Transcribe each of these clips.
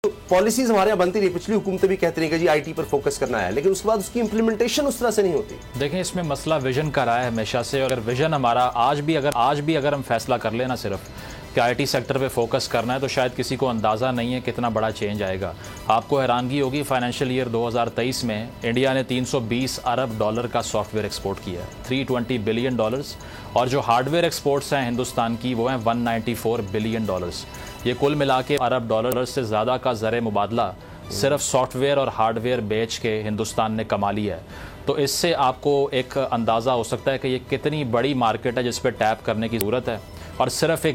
Policies हमारे यहाँ बनती रही, पिछली हुकूमतें भी कहती रही कि जी आईटी पर फोकस करना है, लेकिन उसके बाद उसकी इंप्लीमेंटेशन उस तरह से नहीं होती। देखें, इसमें मसला विजन का रहा है हमेशा से। अगर विजन हमारा आज भी अगर हम फैसला कर लेना सिर्फ कि आईटी सेक्टर पे फोकस करना है, तो शायद किसी को अंदाज़ा नहीं है कितना बड़ा चेंज आएगा। आपको हैरानगी होगी, फाइनेंशियल ईयर 2023 में इंडिया ने 320 अरब डॉलर का सॉफ्टवेयर एक्सपोर्ट किया है, 320 बिलियन डॉलर्स। और जो हार्डवेयर एक्सपोर्ट्स हैं हिंदुस्तान की, वो हैं 194 बिलियन डॉलर्स। ये कुल मिला के अरब डॉलर से ज़्यादा का ज़र मुबादला सिर्फ सॉफ्टवेयर और हार्डवेयर बेच के हिंदुस्तान ने कमा लिया है। तो इससे आपको एक अंदाज़ा हो सकता है कि ये कितनी बड़ी मार्केट है जिस पर टैप करने की ज़रूरत है। और सिर्फ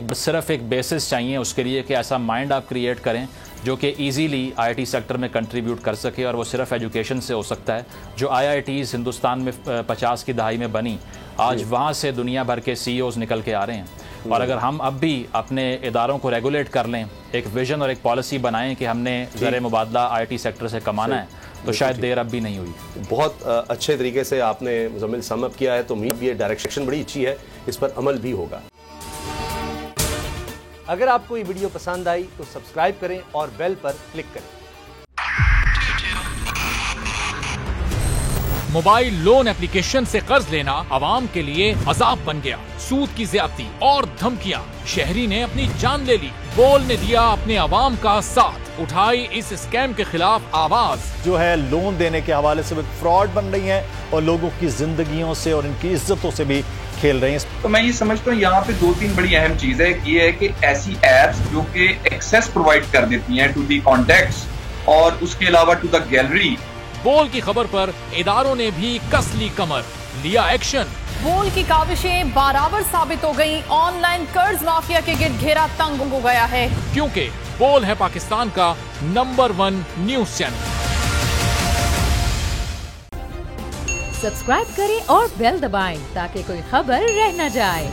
एक बेसिस चाहिए उसके लिए कि ऐसा माइंड आप क्रिएट करें जो कि इजीली आईटी सेक्टर में कंट्रीब्यूट कर सके, और वो सिर्फ एजुकेशन से हो सकता है। जो आईआईटीज़ हिंदुस्तान में 50 की दहाई में बनी, आज वहाँ से दुनिया भर के सीईओज़ निकल के आ रहे हैं। और अगर हम अब भी अपने इदारों को रेगुलेट कर लें, एक विजन और एक पॉलिसी बनाएं कि हमने ज़र मुबादला आईटी सेक्टर से कमाना है, तो शायद देर अब भी नहीं हुई। बहुत अच्छे तरीके से आपने मुज़म्मिल समअप किया है, तो उम्मीद ये डायरेक्शन बड़ी अच्छी है, इस पर अमल भी होगा। अगर आपको ये वीडियो पसंद आई तो सब्सक्राइब करें और बेल पर क्लिक करें। मोबाइल लोन एप्लीकेशन से कर्ज लेना आवाम के लिए अजाब बन गया। सूद की ज्यादती और धमकियां, शहरी ने अपनी जान ले ली। बोल ने दिया अपने आवाम का साथ, उठाई इस स्कैम के खिलाफ आवाज। जो है लोन देने के हवाले से फ्रॉड बन रही है और लोगों की जिंदगियों से और इनकी इज्जतों से भी खेल रहे हैं। तो मैं ये समझता हूँ यहाँ पे 2-3 बड़ी अहम चीज है। ये है कि ऐसी एप्स जो कि एक्सेस प्रोवाइड कर देती हैं टू दी कॉन्टैक्ट्स, और उसके अलावा टू द गैलरी। बोल की खबर पर इदारों ने भी कस ली कमर, लिया एक्शन। बोल की काविशें बराबर साबित हो गई। ऑनलाइन कर्ज माफिया के गिर्द घेरा तंग हो गया है, क्योंकि बोल है पाकिस्तान का नंबर 1 न्यूज चैनल। सब्सक्राइब करें और बेल दबाएं ताकि कोई खबर रह न जाए।